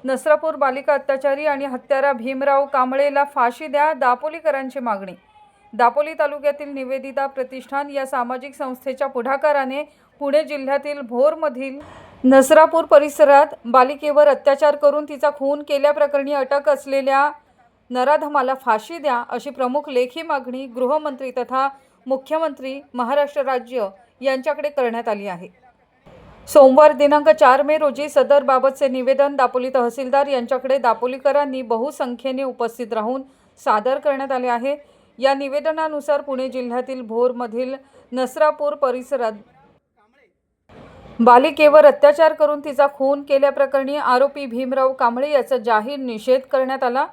नसरापूर बालिका अत्याचारी आणि हत्यारा भीमराव कांबळेला फाशी द्या, दापोलीकरांची मागणी। दापोली तालुक्यातील निवेदिता प्रतिष्ठान या सामाजिक संस्थेच्या पुढाकाराने पुणे जिल्ह्यातील भोरमधील नसरापूर परिसरात बालिकेवर अत्याचार करून तिचा खून केल्याप्रकरणी अटक असलेल्या नराधमाला फाशी द्या अशी प्रमुख लेखी मागणी गृहमंत्री तथा मुख्यमंत्री महाराष्ट्र राज्य यांच्याकडे करण्यात आली आहे। सोमवार दिनांक 4 मे रोजी सदर बाबतचे निवेदन दापोली तहसीलदार यांच्याकडे दापोलीकरांनी बहुसंख्येने उपस्थित राहून सादर करण्यात आले आहे। या निवेदनानुसार पुणे जिल्ह्यातील भोरमधील नसरापूर परिसरात बालिकेवर अत्याचार करून तिचा खून केल्याप्रकरणी आरोपी भीमराव कांबळे याचा जाहीर निषेध करण्यात आला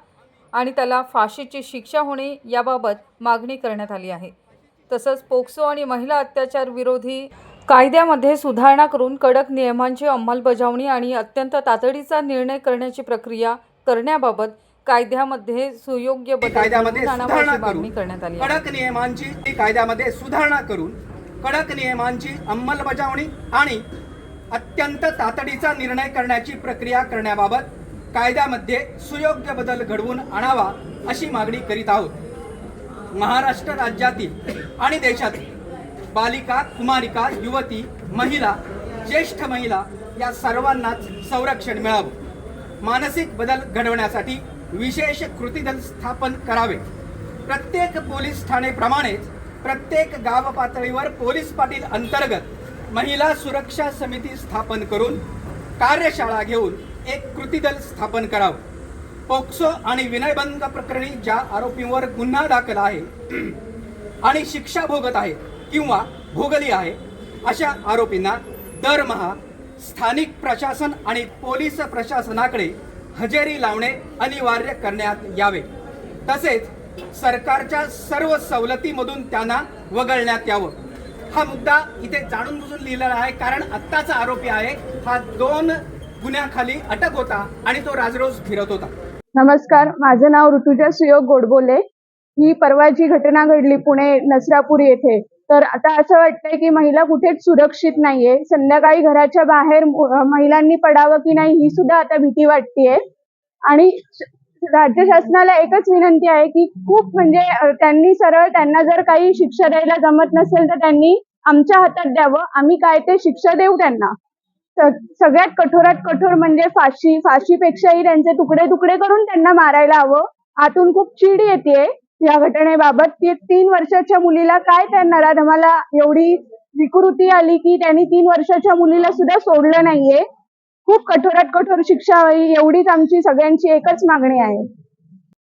आणि त्याला फाशीची शिक्षा होणे याबाबत मागणी करण्यात आली आहे। तसंच पोक्सो आणि महिला अत्याचार विरोधी कायद्यामध्ये सुधारणा करून कडक नियमांची अंमलबजावणी आणि अत्यंत तातडीचा निर्णय करण्याची प्रक्रिया करण्याबाबत कायद्यामध्ये सुयोग्य बदल आणायची मागणी करण्यात आली आहे। कडक नियमांची कायद्यामध्ये सुधारणा करून कडक नियमांची अंमलबजावणी आणि अत्यंत तातडीचा निर्णय करण्याची प्रक्रिया करण्याबाबत कायद्यामध्ये सुयोग्य बदल घडवून आणावा अशी मागणी करीत आहोत। महाराष्ट्र राज्यातील आणि देशातील बालिका, कुमारिका, युवती, महिला, ज्येष्ठ महिला या सर्वांनाच संरक्षण मिळावं। मानसिक बदल घडवण्यासाठी विशेष कृती दल स्थापन करावे। प्रत्येक पोलीस ठाणेप्रमाणेच प्रत्येक गाव पातळीवर पोलीस पाटील अंतर्गत महिला सुरक्षा समिती स्थापन करून कार्यशाळा घेऊन एक कृती दल स्थापन करावं। पोक्सो आणि विनयभंग प्रकरणी ज्या आरोपींवर गुन्हा दाखल आहे आणि शिक्षा भोगत आहे किंवा भोगली आहे अशा आरोपींना दरमहा स्थानिक प्रशासन आणि पोलीस प्रशासनाकडे हजेरी लावणे अनिवार्य करण्यात यावे। तसेच सरकारच्या सर्व सवलतीमधून त्यांना वगळण्यात यावं। हा मुद्दा इथे जाणून बुजून लिहिलेला आहे, कारण आत्ताचा आरोपी आहे हा 2 गुन्ह्याखाली अटक होता आणि तो राजरोज फिरत होता। नमस्कार, माझं नाव ऋतुजा सुयोग गोडबोले। ही परवाची घटना घडली पुणे नसरापूर येथे। तर आता असं वाटतंय की महिला कुठेच सुरक्षित नाहीये। संध्याकाळी घराच्या बाहेर महिलांनी पडावं की नाही ही सुद्धा आता भीती वाटतेय। आणि राज्य शासनाला एकच विनंती आहे की खूप म्हणजे त्यांनी सरळ त्यांना जर काही शिक्षा द्यायला जमत नसेल तर त्यांनी आमच्या हातात द्यावं, आम्ही काय ते शिक्षा देऊ त्यांना। सगळ्यात कठोरात कठोर म्हणजे फाशीपेक्षाही त्यांचे तुकडे तुकडे करून त्यांना मारायला हवं। आतून खूप चीड येते या घटनेबाबत की 3 वर्षाच्या मुलीला काय त्या नराधमाला एवढी विकृती आली की त्यांनी 3 वर्षाच्या मुलीला सुद्धा सोडलं नाहीये। खूप कठोरात कठोर शिक्षा व्हावी एवढीच आमची सगळ्यांची एकच मागणी आहे।